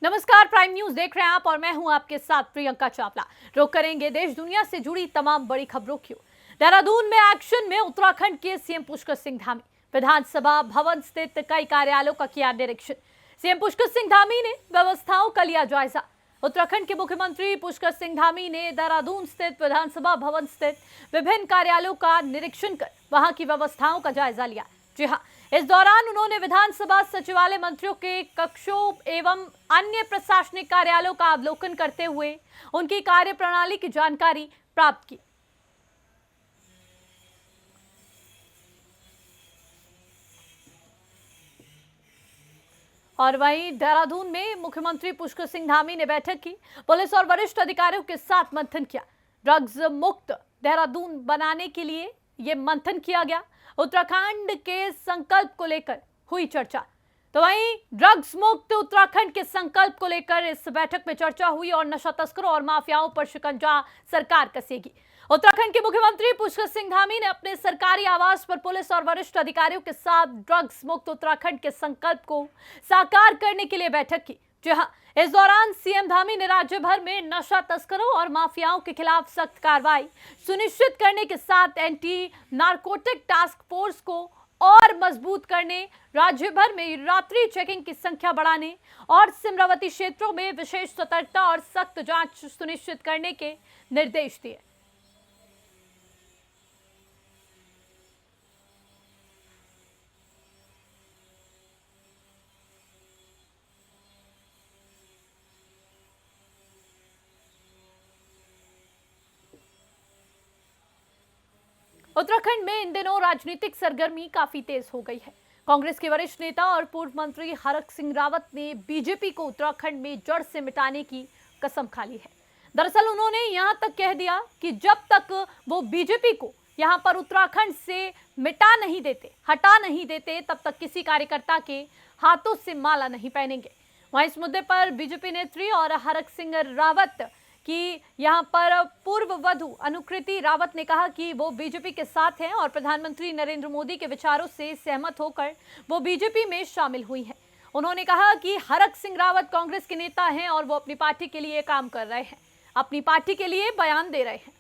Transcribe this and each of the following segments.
नमस्कार, prime news देख रहे हैं आप और मैं हूं आपके साथ प्रियंका चावला। रुक करेंगे देश दुनिया से जुड़ी तमाम बड़ी खबरों की। देहरादून में एक्शन में उत्तराखंड के सीएम पुष्कर सिंह धामी विधानसभा भवन स्थित कई कार्यालयों का किया निरीक्षण। सीएम पुष्कर सिंह धामी ने व्यवस्थाओं का लिया जायजा। उत्तराखंड के मुख्यमंत्री पुष्कर सिंह धामी ने देहरादून स्थित विधानसभा भवन स्थित विभिन्न कार्यालयों का निरीक्षण कर वहां की व्यवस्थाओं का जायजा लिया। जी हाँ, इस दौरान उन्होंने विधानसभा सचिवालय मंत्रियों के कक्षों एवं अन्य प्रशासनिक कार्यालयों का अवलोकन करते हुए उनकी कार्यप्रणाली की जानकारी प्राप्त की। और वहीं देहरादून में मुख्यमंत्री पुष्कर सिंह धामी ने बैठक की। पुलिस और वरिष्ठ अधिकारियों के साथ मंथन किया। ड्रग्स मुक्त देहरादून बनाने के लिए यह मंथन किया गया। उत्तराखंड के संकल्प को लेकर हुई चर्चा। तो वहीं ड्रग्स मुक्त उत्तराखंड के संकल्प को लेकर इस बैठक में चर्चा हुई और नशा तस्करों और माफियाओं पर शिकंजा सरकार कसेगी। उत्तराखंड के मुख्यमंत्री पुष्कर सिंह धामी ने अपने सरकारी आवास पर पुलिस और वरिष्ठ अधिकारियों के साथ ड्रग्स मुक्त उत्तराखंड के संकल्प को साकार करने के लिए बैठक की। जी हाँ, इस दौरान सीएम धामी ने राज्य भर में नशा तस्करों और माफियाओं के खिलाफ सख्त कार्रवाई सुनिश्चित करने के साथ एंटी नारकोटिक टास्क फोर्स को और मजबूत करने, राज्य भर में रात्रि चेकिंग की संख्या बढ़ाने और सीमावर्ती क्षेत्रों में विशेष सतर्कता और सख्त जांच सुनिश्चित करने के निर्देश दिए। उत्तराखंड में इन दिनों राजनीतिक सरगर्मी काफी तेज हो गई है। कांग्रेस के वरिष्ठ नेता और पूर्व मंत्री हरक सिंह रावत ने बीजेपी को उत्तराखंड में जड़ से मिटाने की कसम खा ली है। दरअसल उन्होंने यहां तक कह दिया कि जब तक वो बीजेपी को यहां पर उत्तराखंड से हटा नहीं देते, तब तक किसी कार्यकर्ता के हाथों से माला नहीं पहनेंगे। वहीं इस मुद्दे पर बीजेपी नेत्री और हरक सिंह रावत कि यहां पर पूर्व वधु अनुकृति रावत ने कहा कि वो बीजेपी के साथ हैं और प्रधानमंत्री नरेंद्र मोदी के विचारों से सहमत होकर वो बीजेपी में शामिल हुई हैं। उन्होंने कहा कि हरक सिंह रावत कांग्रेस के नेता हैं और वो अपनी पार्टी के लिए काम कर रहे हैं, अपनी पार्टी के लिए बयान दे रहे हैं।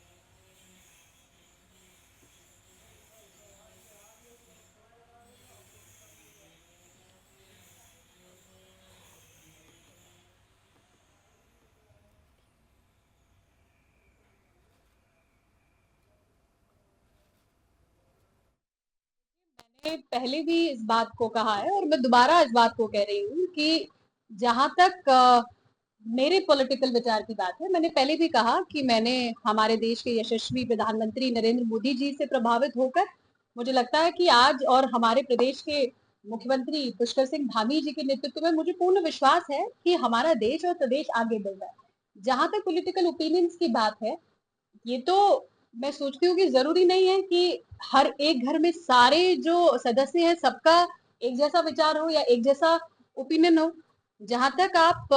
मैंने पहले भी इस बात को कहा है और मैं दोबारा इस बात को कह रही हूँ कि जहां तक मेरे पॉलिटिकल विचार की बात है, मैंने पहले भी कहा कि मैंने हमारे देश के यशस्वी प्रधानमंत्री नरेंद्र मोदी जी से प्रभावित होकर मुझे लगता है कि आज और हमारे प्रदेश के मुख्यमंत्री पुष्कर सिंह धामी जी के नेतृत्व में मुझे पूर्ण विश्वास है कि हमारा देश और प्रदेश आगे बढ़ रहा है। जहां तक पॉलिटिकल ओपिनियंस की बात है, ये तो मैं सोचती हूँ कि जरूरी नहीं है कि हर एक घर में सारे जो सदस्य हैं सबका एक जैसा विचार हो या एक जैसा ओपिनियन हो। जहां तक आप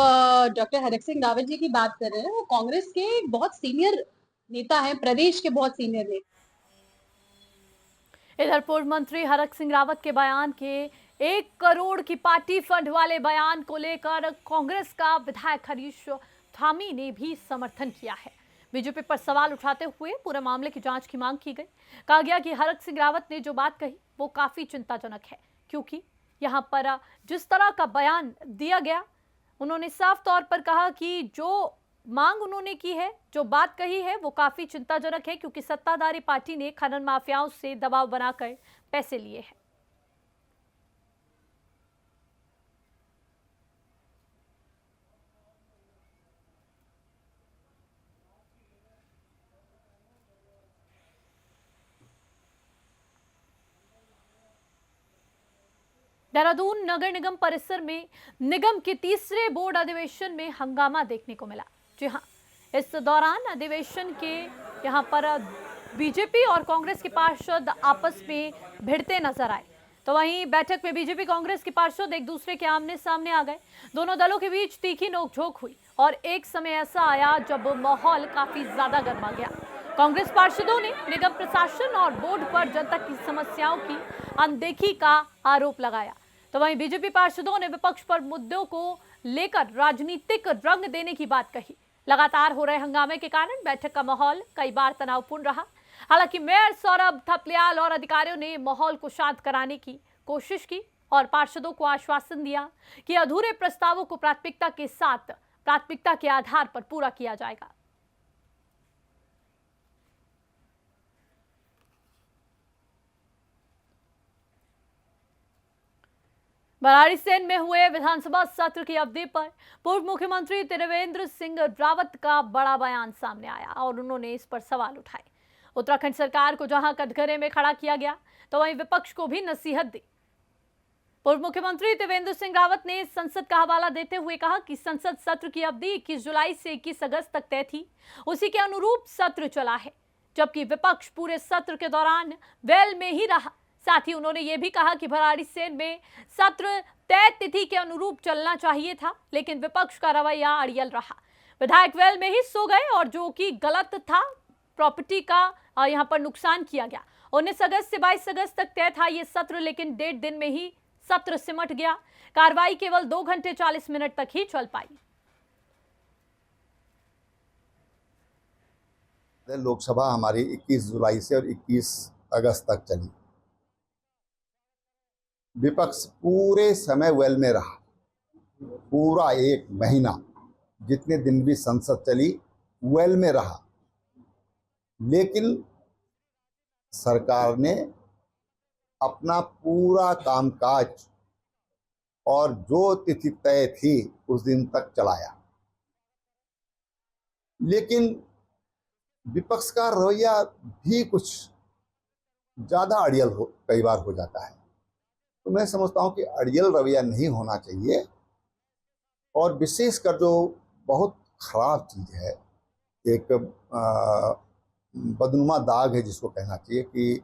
डॉक्टर हरक सिंह रावत जी की बात कर रहे हैं, वो कांग्रेस के बहुत सीनियर नेता हैं, प्रदेश के बहुत सीनियर नेता। इधर पूर्व मंत्री हरक सिंह रावत के बयान के 1 करोड़ की पार्टी फंड वाले बयान को लेकर कांग्रेस का विधायक हरीश धामी ने भी समर्थन किया है। बीजेपी पर सवाल उठाते हुए पूरे मामले की जांच की मांग की गई। कहा गया कि हरक सिंह रावत ने जो बात कही वो काफी चिंताजनक है, क्योंकि यहां पर जिस तरह का बयान दिया गया, उन्होंने साफ तौर पर कहा कि जो मांग उन्होंने की है, जो बात कही है, वो काफी चिंताजनक है, क्योंकि सत्ताधारी पार्टी ने खनन माफियाओं से दबाव बनाकर पैसे लिए हैं। देहरादून नगर निगम परिसर में निगम के तीसरे बोर्ड अधिवेशन में हंगामा देखने को मिला। जी हां, इस दौरान अधिवेशन के यहां पर बीजेपी और कांग्रेस के पार्षद आपस में भिड़ते नजर आए। तो वहीं बैठक में बीजेपी कांग्रेस के पार्षद एक दूसरे के आमने सामने आ गए। दोनों दलों के बीच तीखी नोकझोंक हुई और एक समय ऐसा आया जब माहौल काफी ज्यादा गर्मा गया। कांग्रेस पार्षदों ने निगम प्रशासन और बोर्ड पर जनता की समस्याओं की अनदेखी का आरोप लगाया। तो वहीं बीजेपी पार्षदों ने विपक्ष पर मुद्दों को लेकर राजनीतिक रंग देने की बात कही। लगातार हो रहे हंगामे के कारण बैठक का माहौल कई बार तनावपूर्ण रहा। हालांकि मेयर सौरभ थपलियाल और अधिकारियों ने माहौल को शांत कराने की कोशिश की और पार्षदों को आश्वासन दिया कि अधूरे प्रस्तावों को प्राथमिकता के आधार पर पूरा किया जाएगा। भराड़ीसेन में हुए विधानसभा सत्र की अवधि पर पूर्व मुख्यमंत्री त्रिवेंद्र सिंह रावत का बड़ा बयान सामने आया और उन्होंने इस पर सवाल उठाए। उत्तराखंड सरकार को जहां कटघरे में खड़ा किया गया तो वहीं विपक्ष को भी नसीहत दी। पूर्व मुख्यमंत्री त्रिवेंद्र सिंह रावत ने संसद का हवाला देते हुए कहा कि संसद सत्र की अवधि 21 जुलाई से 21 अगस्त तक तय थी, उसी के अनुरूप सत्र चला है, जबकि विपक्ष पूरे सत्र के दौरान वेल में ही रहा। साथ ही उन्होंने ये भी कहा कि भराड़ीसेन में सत्र तय तिथि के अनुरूप चलना चाहिए था, लेकिन विपक्ष का रवैया अड़ियल रहा। विधायक वेल में ही सो गए और जो कि गलत था, प्रॉपर्टी का यहाँ पर नुकसान किया गया। 19 अगस्त से 22 अगस्त तक तय था ये सत्र, लेकिन 1.5 दिन में ही सत्र सिमट गया। कार्रवाई केवल 2 घंटे 40 मिनट तक ही चल पाई। लोकसभा हमारी 21 जुलाई से और 21 अगस्त तक चली। विपक्ष पूरे समय वेल में रहा, पूरा 1 महीना जितने दिन भी संसद चली वेल में रहा, लेकिन सरकार ने अपना पूरा कामकाज और जो तिथि तय थी उस दिन तक चलाया। लेकिन विपक्ष का रवैया भी कुछ ज़्यादा अड़ियल कई बार हो जाता है। तो मैं समझता हूँ कि अड़ियल रवैया नहीं होना चाहिए, और विशेषकर जो बहुत खराब चीज़ है, एक बदनुमा दाग है जिसको कहना चाहिए, कि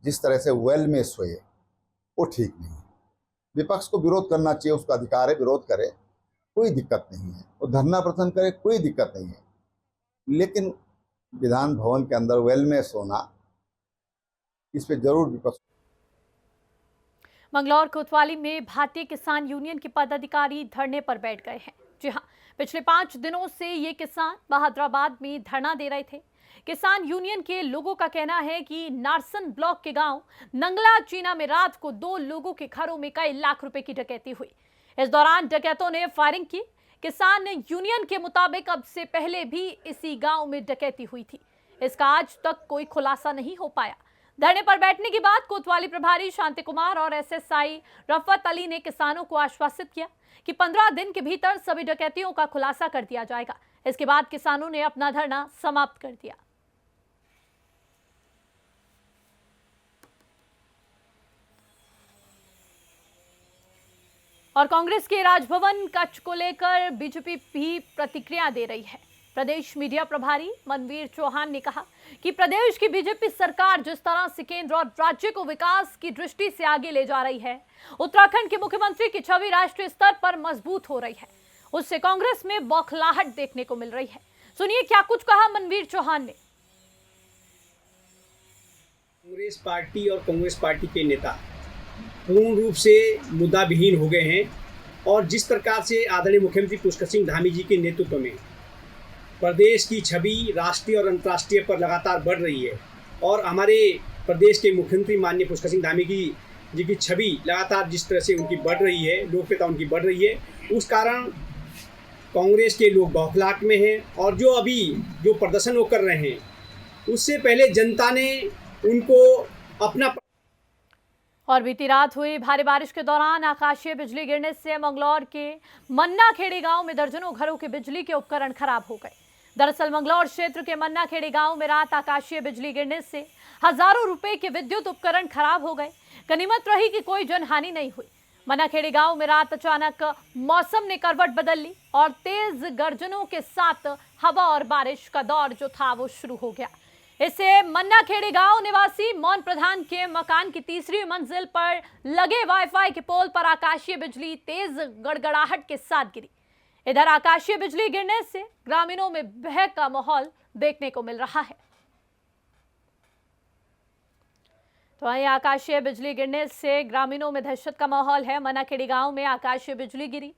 जिस तरह से वेल में सोए, वो ठीक नहीं है। विपक्ष को विरोध करना चाहिए, उसका अधिकार है, विरोध करे, कोई दिक्कत नहीं है, वो धरना प्रदर्शन करे, कोई दिक्कत नहीं है, लेकिन विधान भवन के अंदर वेल में सोना, इस पे जरूर विपक्ष। मंगलौर कोतवाली में भारतीय किसान यूनियन के पदाधिकारी धरने पर बैठ गए हैं। जी हां, पिछले 5 दिनों से ये किसान बहादुराबाद में धरना दे रहे थे। किसान यूनियन के लोगों का कहना है कि नारसन ब्लॉक के गांव नंगला चीना में रात को 2 लोगों के घरों में कई लाख रुपए की डकैती हुई। इस दौरान डकैतों ने फायरिंग की। किसान यूनियन के मुताबिक अब से पहले भी इसी गांव में डकैती हुई थी। इसका आज तक कोई खुलासा नहीं हो पाया। धरने पर बैठने के बाद कोतवाली प्रभारी शांति कुमार और एसएसआई रफत अली ने किसानों को आश्वासित किया कि 15 दिन के भीतर सभी डकैतियों का खुलासा कर दिया जाएगा। इसके बाद किसानों ने अपना धरना समाप्त कर दिया। और कांग्रेस के राजभवन कच्छ को लेकर बीजेपी भी प्रतिक्रिया दे रही है। प्रदेश मीडिया प्रभारी मनवीर चौहान ने कहा कि प्रदेश की बीजेपी सरकार जिस तरह से केंद्र और राज्य को विकास की दृष्टि से आगे ले जा रही है, उत्तराखंड के मुख्यमंत्री की छवि राष्ट्रीय स्तर पर मजबूत हो रही है, उससे कांग्रेस में बौखलाहट देखने को मिल रही है। सुनिए क्या कुछ कहा मनवीर चौहान ने। कांग्रेस पार्टी और कांग्रेस पार्टी के नेता पूर्ण रूप से मुद्दा विहीन हो गए हैं, और जिस प्रकार से आदरणीय मुख्यमंत्री पुष्कर सिंह धामी जी के नेतृत्व में प्रदेश की छवि राष्ट्रीय और अंतर्राष्ट्रीय पर लगातार बढ़ रही है, और हमारे प्रदेश के मुख्यमंत्री माननीय पुष्कर सिंह धामी जी की छवि लगातार जिस तरह से उनकी बढ़ रही है, लोकप्रियता उनकी बढ़ रही है, उस कारण कांग्रेस के लोग बौखलाहट में हैं। और जो प्रदर्शन वो कर रहे हैं, उससे पहले जनता ने उनको अपना। और बीती रात हुई भारी बारिश के दौरान आकाशीय बिजली गिरने से मंगलौर के मन्ना खेड़ी गांव में दर्जनों घरों के बिजली के उपकरण खराब हो गए। दरअसल मंगलौर क्षेत्र के मन्ना खेड़ी गांव में रात आकाशीय बिजली गिरने से हजारों रुपए के विद्युत उपकरण खराब हो गए। गनीमत रही कि कोई जनहानि नहीं हुई। मन्ना खेड़ी गांव में रात अचानक मौसम ने करवट बदल ली और तेज गर्जनों के साथ हवा और बारिश का दौर जो था वो शुरू हो गया। इससे मन्ना खेड़ी गांव निवासी मौन प्रधान के मकान की 3री मंजिल पर लगे वाईफाई के पोल पर आकाशीय बिजली तेज गड़गड़ाहट के साथ गिरी। इधर आकाशीय बिजली गिरने से ग्रामीणों में भय का माहौल देखने को मिल रहा है। तो वहीं आकाशीय बिजली गिरने से ग्रामीणों में दहशत का माहौल है। मन्ना खेड़ी गांव में आकाशीय बिजली गिरी,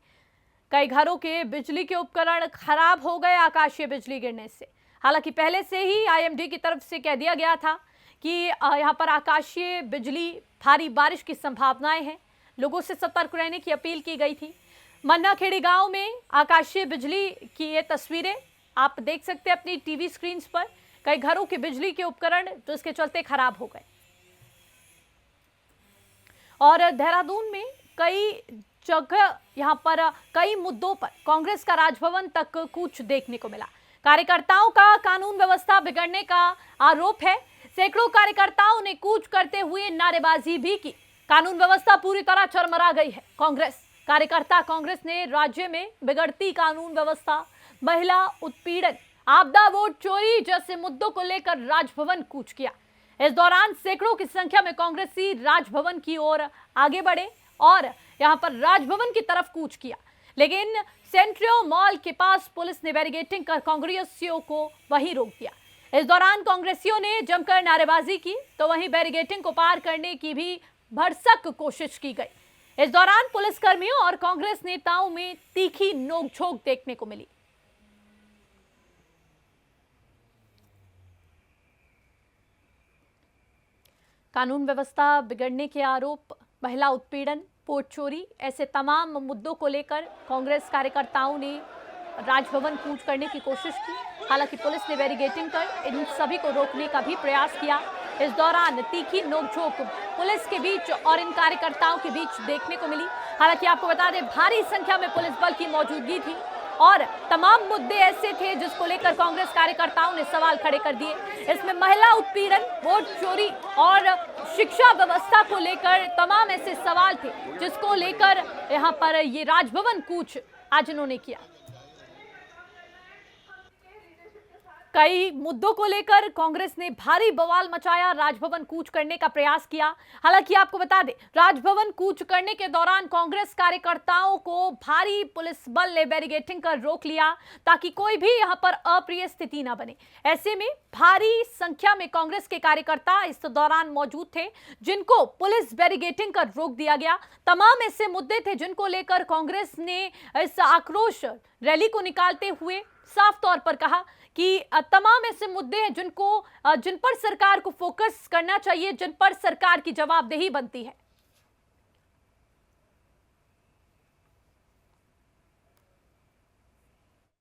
कई घरों के बिजली के उपकरण खराब हो गए आकाशीय बिजली गिरने से। हालांकि पहले से ही आईएमडी की तरफ से कह दिया गया था कि यहां पर आकाशीय बिजली, भारी बारिश की संभावनाएं हैं। लोगों से सतर्क रहने की अपील की गई थी। मन्नाखेड़ी गांव में आकाशीय बिजली की ये तस्वीरें आप देख सकते हैं अपनी टीवी स्क्रीन पर। कई घरों के बिजली के उपकरण जिसके चलते खराब हो गए। और देहरादून में कई जगह यहां पर कई मुद्दों पर कांग्रेस का राजभवन तक कूच देखने को मिला। कार्यकर्ताओं का कानून व्यवस्था बिगड़ने का आरोप है। सैकड़ों कार्यकर्ताओं ने कूच करते हुए नारेबाजी भी की। कानून व्यवस्था पूरी तरह चरमरा गई है। कांग्रेस ने राज्य में बिगड़ती कानून व्यवस्था, महिला उत्पीड़न, आपदा वोट चोरी जैसे मुद्दों को लेकर राजभवन कूच किया। इस दौरान सैकड़ों की संख्या में कांग्रेसी राजभवन की ओर आगे बढ़े और यहां पर राजभवन की तरफ कूच किया, लेकिन सेंट्रियो मॉल के पास पुलिस ने बैरिकेडिंग कर कांग्रेसियों को वहीं रोक दिया। इस दौरान कांग्रेसियों ने जमकर नारेबाजी की तो वहीं बैरिकेडिंग को पार करने की भी भरसक कोशिश की गई। इस दौरान पुलिसकर्मियों और कांग्रेस नेताओं में तीखी नोकझोंक देखने को मिली। कानून व्यवस्था बिगड़ने के आरोप, महिला उत्पीड़न, वोट चोरी, ऐसे तमाम मुद्दों को लेकर कांग्रेस कार्यकर्ताओं ने राजभवन कूच करने की कोशिश की। हालांकि पुलिस ने बैरिकेडिंग कर इन सभी को रोकने का भी प्रयास किया। इस दौरान तीखी नोकझोंक पुलिस के बीच और इन कार्यकर्ताओं के बीच देखने को मिली। हालांकि आपको बता दें, भारी संख्या में पुलिस बल की मौजूदगी थी और तमाम मुद्दे ऐसे थे जिसको लेकर कांग्रेस कार्यकर्ताओं ने सवाल खड़े कर दिए। इसमें महिला उत्पीड़न, वोट चोरी और शिक्षा व्यवस्था को लेकर तमाम ऐसे सवाल थे जिसको लेकर यहां पर ये राजभवन कूच आज इन्होंने किया। कई मुद्दों को लेकर कांग्रेस ने भारी बवाल मचाया, राजभवन कूच करने का प्रयास किया। हालांकि आपको बता दें, राजभवन कूच करने के दौरान कांग्रेस कार्यकर्ताओं को भारी पुलिस बल ने बैरिकेडिंग कर रोक लिया ताकि कोई भी यहां पर अप्रिय स्थिति ना बने। ऐसे में भारी संख्या में कांग्रेस के कार्यकर्ता इस दौरान मौजूद थे जिनको पुलिस बैरिकेडिंग कर रोक दिया गया। तमाम ऐसे मुद्दे थे जिनको लेकर कांग्रेस ने इस आक्रोश रैली को निकालते हुए साफ तौर पर कहा कि तमाम ऐसे मुद्दे हैं जिन पर सरकार को फोकस करना चाहिए, जिन पर सरकार की जवाबदेही बनती है।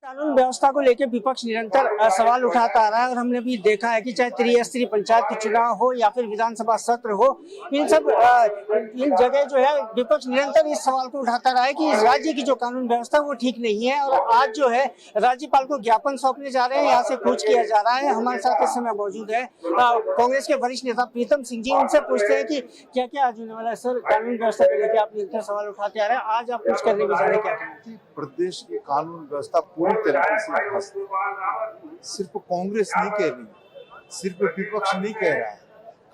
कानून व्यवस्था को लेकर विपक्ष निरंतर सवाल उठाता आ रहा है और हमने भी देखा है कि चाहे त्रिस्तरीय पंचायत के चुनाव हो या फिर विधानसभा सत्र हो, इन जगह जो है विपक्ष निरंतर इस सवाल को उठाता रहा है कि इस राज्य की जो कानून व्यवस्था वो ठीक नहीं है। और आज जो है राज्यपाल को ज्ञापन सौंपने जा रहे हैं, यहाँ से कूच किया जा रहा है। हमारे साथ इस समय मौजूद है कांग्रेस के वरिष्ठ नेता प्रीतम सिंह जी। उनसे पूछते हैं कि क्या क्या आज होने वाला है। सर, कानून व्यवस्था को लेकर आप निरंतर सवाल उठाते आ रहे हैं, आज आप कुछ करने में जा रहे हैं, क्या कहना? प्रदेश की कानून व्यवस्था पूरी तरीके से ध्वस्त, सिर्फ कांग्रेस नहीं कह रही, सिर्फ विपक्ष नहीं कह रहा है।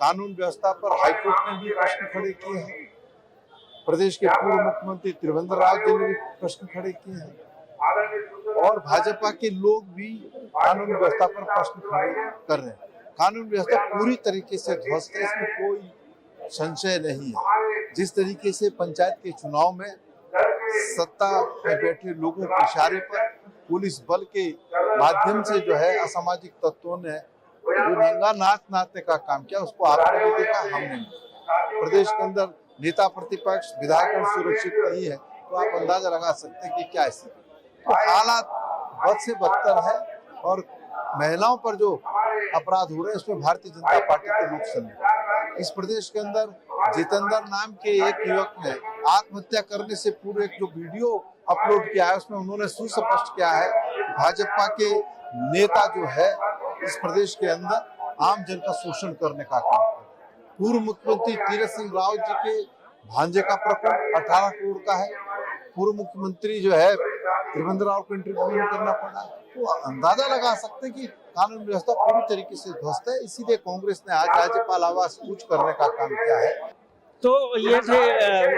कानून व्यवस्था पर हाईकोर्ट ने भी प्रश्न खड़े किए हैं, प्रदेश के पूर्व मुख्यमंत्री त्रिवेंद्र राव जी ने भी प्रश्न खड़े किए हैं और भाजपा के लोग भी कानून व्यवस्था पर प्रश्न खड़े कर रहे हैं। कानून व्यवस्था पूरी तरीके से ध्वस्त है, इसमें कोई संशय नहीं है। जिस तरीके से पंचायत के चुनाव में सत्ता में बैठे लोगों के इशारे पर पुलिस बल के माध्यम से जो है असामाजिक तत्वों ने जो नंगा नाच नाचने का काम किया, उसको आपने भी देखा, हमने भी। प्रदेश के अंदर नेता प्रतिपक्ष विधायक सुरक्षित नहीं है तो आप अंदाजा लगा सकते हैं कि क्या स्थिति। तो हालात बद से बदतर है और महिलाओं पर जो अपराध हो रहे हैं उसमें भारतीय जनता पार्टी के लोग संलिप्त। इस प्रदेश के अंदर जितेंद्र नाम के एक युवक ने आत्महत्या करने से पूर्व एक जो वीडियो अपलोड किया है उसमें उन्होंने सुस्पष्ट किया है भाजपा के नेता जो है इस प्रदेश के अंदर आम जन का शोषण करने का काम कर। पूर्व मुख्यमंत्री तीरथ सिंह रावत जी के भांजे का प्रकरण 18 करोड़ का है। पूर्व मुख्यमंत्री जो है त्रिवेंद्र राव को इंटरव्यू करना पड़ा, तो अंदाजा लगा सकते हैं कि कानून व्यवस्था पूरी तरीके से ध्वस्त है। इसीलिए कांग्रेस ने आज राज्यपाल आवास कूच करने का काम किया है। तो ये थे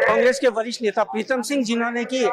कांग्रेस के वरिष्ठ नेता प्रीतम सिंह, जिन्होंने कि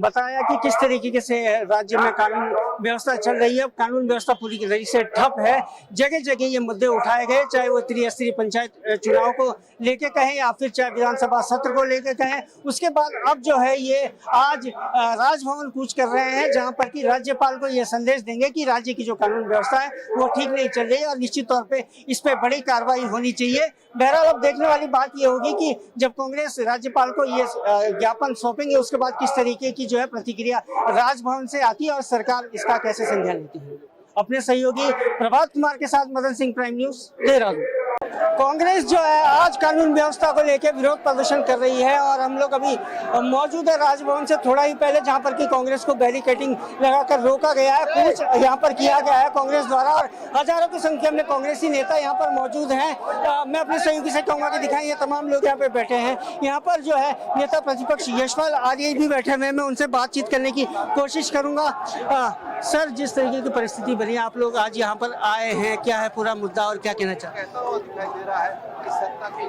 बताया कि किस तरीके से राज्य में कानून व्यवस्था चल रही है। कानून व्यवस्था पूरी तरह से ठप है। जगह जगह ये मुद्दे उठाए गए, चाहे वो त्रिस्तरीय पंचायत चुनाव को लेके कहें या फिर चाहे विधानसभा सत्र को लेके कहें। उसके बाद अब जो है ये आज राजभवन कूच कर रहे हैं, जहां पर कि राज्यपाल को ये संदेश देंगे कि राज्य की जो कानून व्यवस्था है वो ठीक नहीं चल रही है और निश्चित तौर पे इस पे बड़ी कार्रवाई होनी चाहिए। बहरहाल अब देखने वाली बात ये होगी कि जब कांग्रेस राज्यपाल को ये ज्ञापन सौंपेंगे, उसके बाद किस तरीके की जो है प्रतिक्रिया राजभवन से आती है और सरकार इसका कैसे संज्ञान लेती है। अपने सहयोगी प्रभात कुमार के साथ मदन सिंह, प्राइम न्यूज, देहरादून। कांग्रेस जो है आज कानून व्यवस्था को लेकर विरोध प्रदर्शन कर रही है और हम लोग अभी मौजूद है राजभवन से थोड़ा ही पहले, जहां पर कि कांग्रेस को बैरिकेडिंग लगाकर रोका गया है, कुछ यहां पर किया गया है कांग्रेस द्वारा और हजारों की संख्या में कांग्रेसी नेता यहां पर मौजूद हैं। मैं अपने सहयोगी से कहूंगा कि दिखाएं, ये तमाम लोग यहाँ पे बैठे हैं। यहाँ पर जो है नेता प्रतिपक्ष यशपाल आर्य भी बैठे हुए हैं। मैं उनसे बातचीत करने की कोशिश करूंगा। सर, जिस तरीके की परिस्थिति बनी, आप लोग आज यहाँ पर आए हैं, क्या है पूरा मुद्दा और क्या कहना चाहते हैं?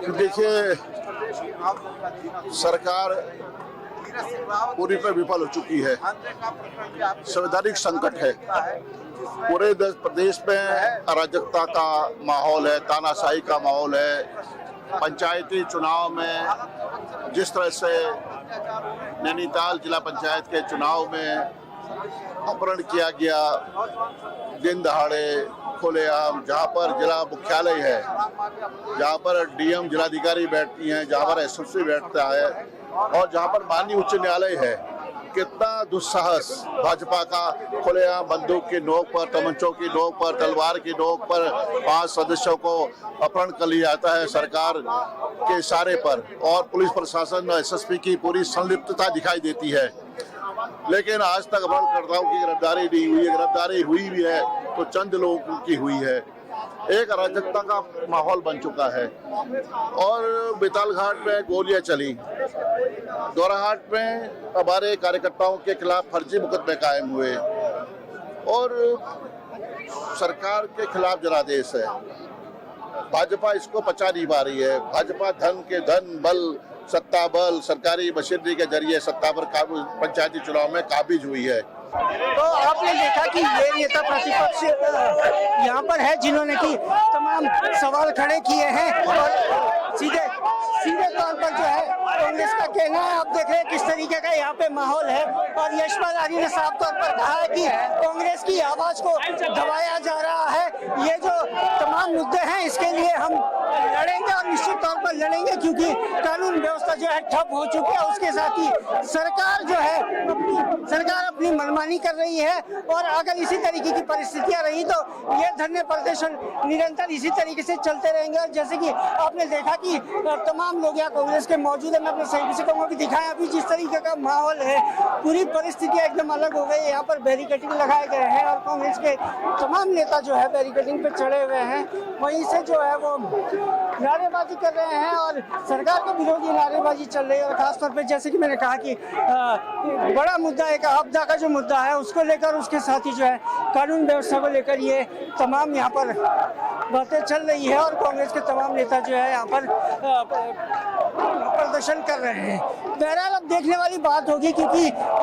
देखिए, सरकार पूरी पर विफल हो चुकी है। संवैधानिक संकट है। पूरे प्रदेश में अराजकता का माहौल है, तानाशाही का माहौल है। पंचायती चुनाव में जिस तरह से नैनीताल जिला पंचायत के चुनाव में अपहरण किया गया, दिन दहाड़े खुलेआम, जहाँ पर जिला मुख्यालय है, जहाँ पर डीएम जिलाधिकारी बैठती हैं, जहाँ पर एसएसपी बैठता है और जहाँ पर माननीय उच्च न्यायालय है, कितना दुस्साहस भाजपा का खुलेआम बंदूक की नोक पर, तमंचों की नोक पर, तलवार की नोक पर 5 सदस्यों को अपहरण कर लिया जाता है सरकार के इशारे पर और पुलिस प्रशासन एसएसपी की पूरी संलिप्तता दिखाई देती है। लेकिन आज तक अपहरणकर्ताओं की गिरफ्तारी नहीं हुई है। गिरफ्तारी हुई भी है तो चंद लोगों की हुई है। एक अराजकता का माहौल बन चुका है और बेतालघाट में गोलियां चली, दोराहाट में हमारे कार्यकर्ताओं के खिलाफ फर्जी मुकदमे कायम हुए और सरकार के खिलाफ जनादेश है। भाजपा इसको पचा नहीं पा रही है। भाजपा धन के धन, बल, सत्ता बल, सरकारी मशीनरी के जरिए सत्ता पर पंचायती चुनाव में काबिज हुई है। तो आपने देखा कि ये नेता प्रतिपक्ष यहाँ पर है, जिन्होंने कि तमाम सवाल खड़े किए हैं और सीधे तौर पर जो है कांग्रेस का कहना है। आप देख रहे हैं किस तरीके का यहाँ पे माहौल है और यशपाल आर्य ने साफ तौर पर कहा है कि कांग्रेस की आवाज को दबाया जा रहा है। ये जो तमाम मुद्दे हैं इसके लिए हम लड़ेंगे और निश्चित तौर पर लड़ेंगे, क्योंकि कानून व्यवस्था जो है ठप हो चुकी है। उसके साथ ही सरकार जो है अपनी मनमानी कर रही है और अगर इसी तरीके की परिस्थितियां रही तो ये धरने प्रदर्शन निरंतर इसी तरीके से चलते रहेंगे। और जैसे कि आपने देखा कि तमाम लोग यहाँ कांग्रेस के मौजूद है। मैं अपने सहयोगी से कहूँगा कि दिखाएं अभी जिस तरीके का माहौल है, पूरी परिस्थितियां एकदम अलग हो गई। यहाँ पर बैरिकेडिंग लगाए गए हैं और कांग्रेस के तमाम नेता जो है बैरिकेडिंग पे चढ़े हुए हैं। वहीं से जो है वो नारेबाजी कर रहे हैं और सरकार के विरोधी नारेबाजी चल रही है। और खासतौर पर जैसे कि मैंने कहा कि बड़ा मुद्दा एक आपदा का जो मुद्दा है उसको लेकर, उसके साथ ही जो है कानून व्यवस्था को लेकर ये तमाम यहाँ पर बातें चल रही है और कांग्रेस के तमाम नेता जो है यहाँ पर प्रदर्शन कर रहे हैं। बहरहाल अब देखने वाली बात होगी, क्योंकि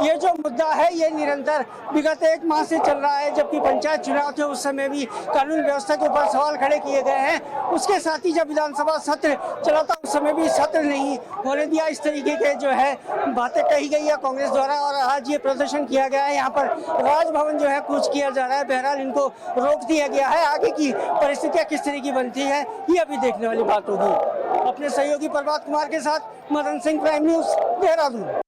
ये जो मुद्दा है ये निरंतर विगत 1 माह से चल रहा है। जबकि पंचायत चुनाव थे उस समय भी कानून व्यवस्था के ऊपर सवाल खड़े किए गए हैं। उसके साथ ही जब विधानसभा सत्र चला था उस समय भी सत्र नहीं होने दिया। इस तरीके के जो है बातें कही गई है कांग्रेस द्वारा और आज ये प्रदर्शन किया गया है। यहाँ पर राजभवन जो है कूच किया जा रहा है। बहरहाल इनको रोक दिया गया है। आगे की परिस्थितियाँ किस तरह की बनती है ये अभी देखने वाली बात होगी। अपने सहयोगी प्रभात कुमार के साथ मदन सिंह, प्राइम न्यूज, देहरादून।